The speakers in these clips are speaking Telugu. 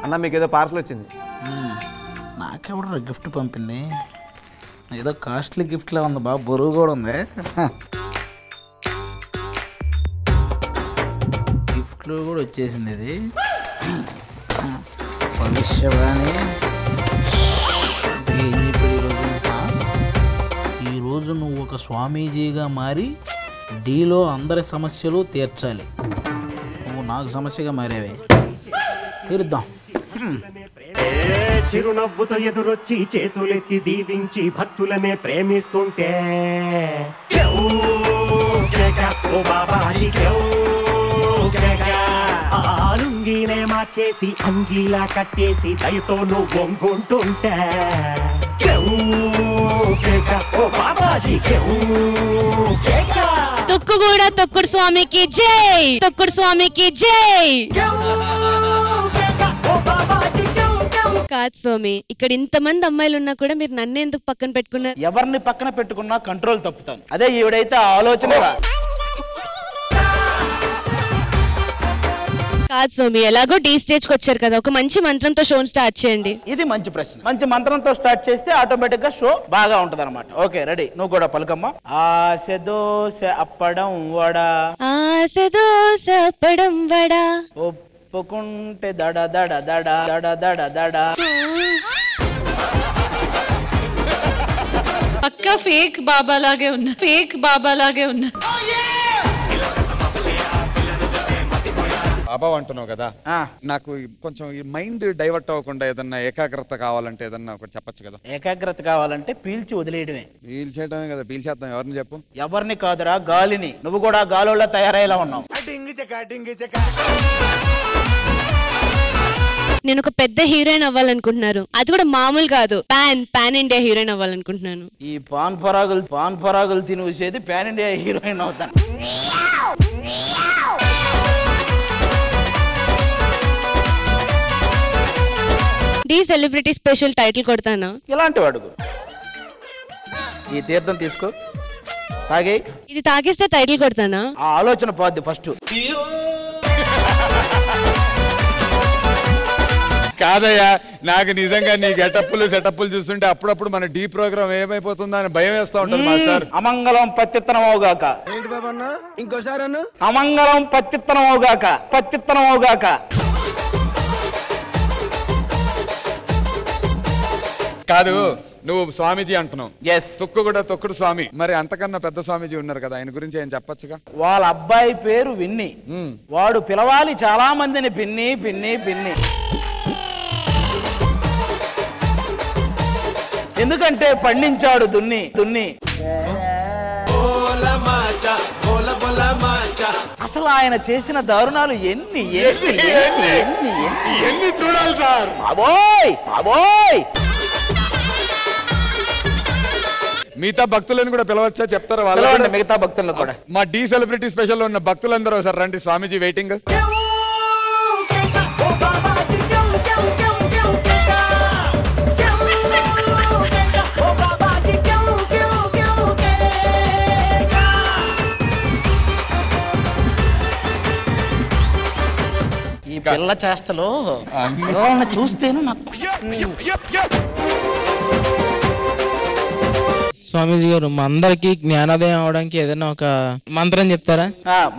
అన్న మీకు ఏదో పార్సల్ వచ్చింది. నాకెవడో గిఫ్ట్ పంపింది, ఏదో కాస్ట్లీ గిఫ్ట్లా ఉంది, బాగా బరువు కూడా ఉంది. గిఫ్ట్లో కూడా వచ్చేసింది ఇది. భవిష్యవాణి. ఈరోజు నువ్వు ఒక స్వామీజీగా మారి డీలో అందరి సమస్యలు తీర్చాలి. నువ్వు నాకు సమస్యగా మారేవే, తీరుద్దాం. చిరునవ్వుతో ఎదురొచ్చి చేతులెత్తి దీవించి భక్తులనే ప్రేమిస్తుంటే ఆలుంగినే మార్చేసి అంగీలా కట్టేసి దయతో నువ్వు వంగుంటుంటే తొక్కుగూడ తొక్కుడు స్వామికి జై, తొక్కుడు స్వామికి జై. కాదు స్వామి, ఇక్కడ ఇంతమంది అమ్మాయిలు ఉన్నా కూడా మీరు నన్ను ఎందుకు పక్కన పెట్టుకున్నారు? ఎవరిని పక్కన పెట్టుకున్నా కంట్రోల్ తప్పుతాను. అదే ఈవిడైతే ఆలోచన. కాదు స్వామి, ఎలాగో డీ స్టేజ్ కి వచ్చారు కదా, ఒక మంచి మంత్రంతో షో స్టార్ట్ చేయండి. ఇది మంచి ప్రశ్న. మంచి మంత్రంతో స్టార్ట్ చేస్తే ఆటోమేటిక్ గా షో బాగా ఉంటది అనమాట. Okay, ready? నువ్వు కూడా పలుకమ్మా. ఆశ దోశ అప్పడం వడ, ఆశ దోశ అప్పడం వడ, ఒప్పుకుంటే దడ దడ దడ దడ దడ దడ. పక్కా ఫేక్ బాబా లాగే ఉన్నా, ఫేక్ బాబా లాగే ఉన్నా. బాబా అంటున్నావు కదా, నాకు కొంచెం మైండ్ డైవర్ట్ అవ్వకుండా ఏదన్నా ఏకాగ్రత కావాలంటే ఏదన్నా ఒకటి చెప్పచ్చు కదా. ఏకాగ్రత కావాలంటే పీల్చి వదిలేయడమే. పీల్చేయడమే కదా, పీల్చేద్దాం. ఎవరిని చెప్పు? ఎవరిని కాదురా, గాలిని. నువ్వు కూడా గాలిలో తయారయ్యేలా ఉన్నావు. నేను ఒక పెద్ద హీరోయిన్ అవ్వాలనుకుంటున్నారు, అది కూడా మామూలు కాదు, పాన్ ఇండియా హీరోయిన్ అవ్వాలనుకుంటున్నాను. ఈ పాన్ పరాగులు తినేసేది పాన్ ఇండియా హీరోయిన్ అవుతాను. డి సెలబ్రిటీ స్పెషల్ టైటిల్ కొడతానా? ఇలాంటి వాడుకు ఈ తీర్థం తీసుకో, తాగే. ఇది తాగేస్తే టైటిల్ కొడతానా? ఆ ఆలోచన పోద్ది ఫస్ట్. కాదయ్యా, నాకు నిజంగా నీ గెటప్పులు సెటప్పులు చూస్తుంటే అప్పుడప్పుడు మన డీ ప్రోగ్రామ్ ఏమైపోతుందా అని భయం వేస్తా ఉంటుంది మాస్టర్. అమంగళం పత్తిత్తనమవుగాక. ఏంటి బాబా అన్న? ఇంకోసారి అన్న. అమంగళం పత్తిత్తనమవుగాక, పత్తిత్తనమవుగాక. కాదు, నువ్వు స్వామీజీ అంటున్నావు. ఎస్, తొక్కు కూడా తొక్కుడు స్వామి. మరి అంతకన్నా పెద్ద స్వామీజీ ఉన్నారు కదా, ఆయన గురించి ఏం చెప్పచ్చుగా? వాళ్ళ అబ్బాయి పేరు విన్ని. వాడు పిలవాలి చాలా మందిని పిన్ని పిన్ని పిన్ని. ఎందుకంటే పండించాడు దున్ని దున్ని. అసలు ఆయన చేసిన దారుణాలు ఎన్ని ఎన్ని ఎన్ని ఎన్ని ఎన్ని చూడాలి సార్. బాబోయ్ బాబోయ్. మిగతా భక్తులను కూడా పిలవచ్చా? చెప్తారా వాళ్ళు? మిగతా భక్తులను కూడా. మా డీ సెలబ్రిటీ స్పెషల్ లో ఉన్న భక్తులందరూ సార్ రండి, స్వామీజీ వెయిటింగ్. ఈ పిల్ల చేష్టలో చూస్తేను నాకు. స్వామీజీ గారు, మా అందరికి జ్ఞానోదయం అవడానికి ఏదైనా ఒక మంత్రం చెప్తారా?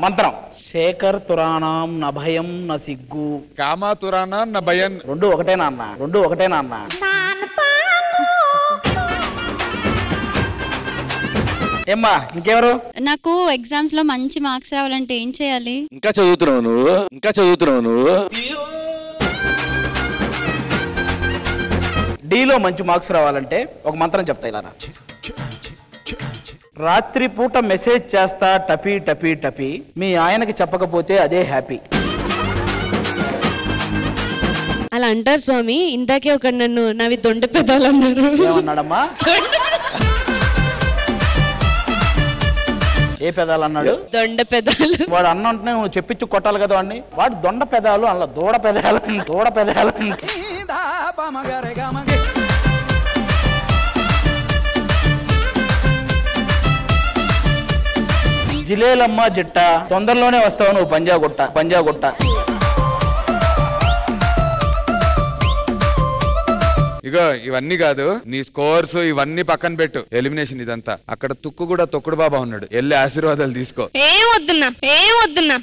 మంత్రం. శేఖర్ తురాణం న భయం న సిగ్గు. కామా తురానా న భయం. రెండు ఒకటేనా అన్న? రెండు ఒకటేనా అన్న? ఏమ్మా ఇంకెవరు? నాకు ఎగ్జామ్స్ లో మంచి మార్క్స్ రావాలంటే ఏం చేయాలి? ఇంకా చదువుతున్నావు నువ్వు? ఇంకా చదువుతున్నావు నువ్వు? డీలో మంచి మార్క్స్ రావాలంటే ఒక మంత్రం చెప్తా ఇలా. రాత్రి పూట మెసేజ్ చేస్తా టపీ టపీ టపీ, మీ ఆయనకి చెప్పకపోతే అదే హ్యాపీ. అలా అంటారు స్వామి. ఇందాకే ఒక నన్ను నావి దొండ పెదాలు అన్నారు. ఏమన్నాడమ్మా? ఏ పెదాలు అన్నాడు? దొండ పెదాలు. వాడు అన్న అంటే నువ్వు చెప్పించు కొట్టాలి కదా వాడిని. వాడు దొండ పెదాలు అలా దూడ పెదాలు దూడ పెదాలు. జిలేలమ్మ జిట్ట, తొందరలోనే వస్తావు నువ్వు పంజాగుట్ట పంజాగుట్ట. ఇగో ఇవన్నీ కాదు, నీ స్కోర్స్ ఇవన్నీ పక్కన పెట్టు, ఎలిమినేషన్ ఇదంతా. అక్కడ తుక్కు కూడా తొక్కుడు బాబా ఉన్నాడు, వెళ్ళి ఆశీర్వాదాలు తీసుకో. ఏం వద్దున్నా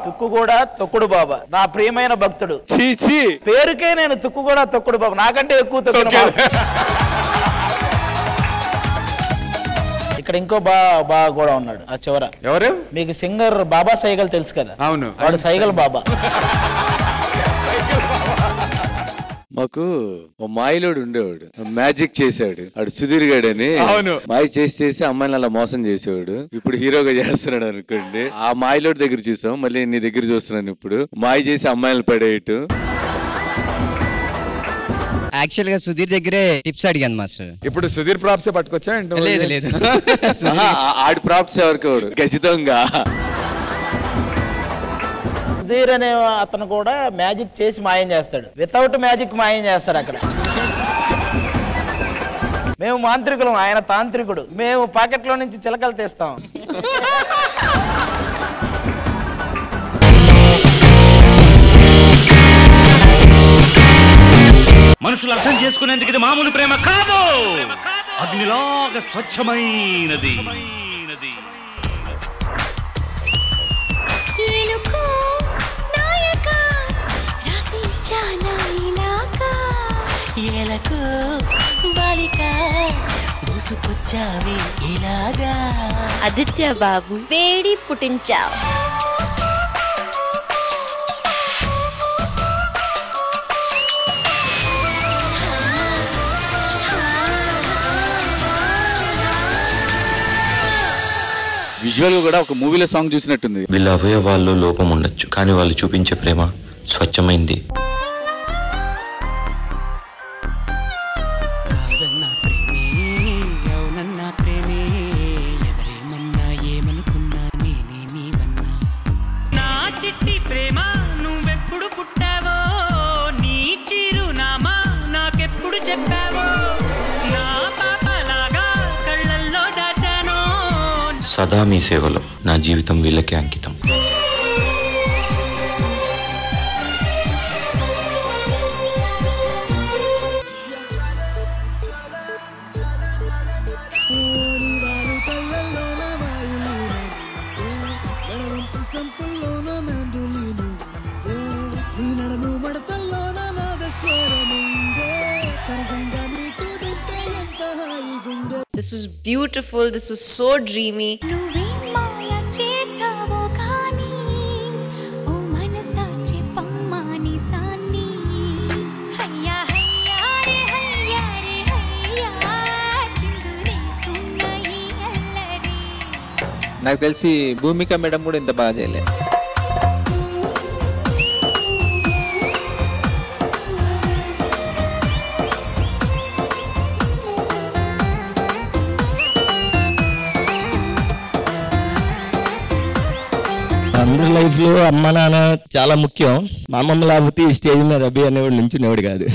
తుక్కు కూడా తొక్కుడు బాబా నా ప్రియమైన భక్తుడు. చీ పేరుకే నేను తుక్కు కూడా తొక్కుడు బాబా, నాకంటే ఎక్కువ తొక్కుడు. ఇక్కడ ఇంకో బాబా కూడా ఉన్నాడు ఆ చివర. ఎవరు? మీకు సింగర్ బాబా సైగల్ తెలుసు కదా? అవును, వాడు సైగల్ బాబా. మాకు ఓ మాయలోడు ఉండేవాడు, మ్యాజిక్ చేసాడు, ఆడు సుధీర్ గాడని. అవును, మాయ చేసి అమ్మాయిని అలా మోసం చేసేవాడు. ఇప్పుడు హీరోగా చేస్తున్నాడు అనుకోండి. ఆ మాయలోడు దగ్గర చూసాం, మళ్ళీ నీ దగ్గర చూస్తున్నాను. ఇప్పుడు మాయ చేసి అమ్మాయిలు పడేయటు. యాక్చువల్ గా సుధీర్ దగ్గరే టిప్స్ అడిగాను మాస్టర్. ఇప్పుడు సుధీర్ ప్రాప్సే పట్టుకొచ్చా? లేదు ఆడి ప్రాప్స్ ఎవరికోడు ఖచ్చితంగా. సుధీర్ అనే అతను కూడా మ్యాజిక్ చేసి మాయం చేస్తాడు, వితౌట్ మ్యాజిక్ మాయం చేస్తాడు అక్కడ. మేము మాంత్రికులం, ఆయన తాంత్రికుడు. మేము పాకెట్లో నుంచి చిలకలు తీస్తాం. మనుషులు అర్థం చేసుకునేందుకు ఇది మామూలు ప్రేమ కాదు, అగ్నిలాగా స్వచ్ఛమైనది. ఆదిత్య బాబు వేడి పుట్టించావు. విజువల్ గా కూడా ఒక మూవీలో సాంగ్ చూసినట్టుంది. వీళ్ళ అవయవాల్లో లోపం ఉండొచ్చు, కానీ వాళ్ళు చూపించే ప్రేమ స్వచ్ఛమైంది. సదా మీ సేవలో, నా జీవితం వీళ్ళకే అంకితం. This was beautiful. This was so dreamy. నాకు తెలిసి భూమిక మేడం కూడా ఇంత బాగా చేయలేదు. అందరి లైఫ్ లో అమ్మ నాన్న చాలా ముఖ్యం. మా అమ్మమ్మ లేకపోతే ఈ స్టేజ్ మీద అభి అనేవాడు నుంచునేవాడు కాదు.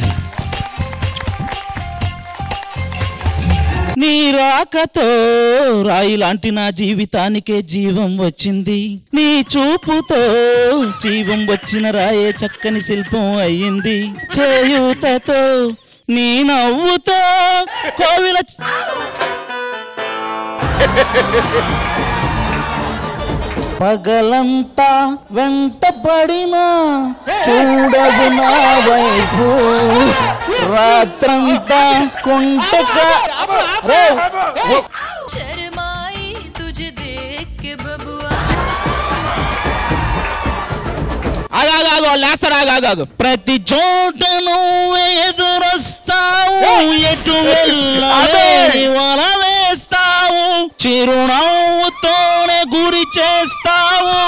నీ రాకతో రాయి లాంటి నా జీవితానికే జీవం వచ్చింది. నీ చూపుతో జీవం వచ్చిన రాయే చక్కని శిల్పం అయ్యింది. చేయూతతో నీ నవ్వుతో కోవిల పగలంతా వెంట పడినా చూడదు నా వైపు, రాత్రంతా కొంటగా లేస్తాడు. ప్రతి చోట నువ్వు ఎదురొస్తావు, ఎటు వెళ్ళాలి వల వేస్తావు, చిరునవ్వుతోనే గురి చేస్తావు.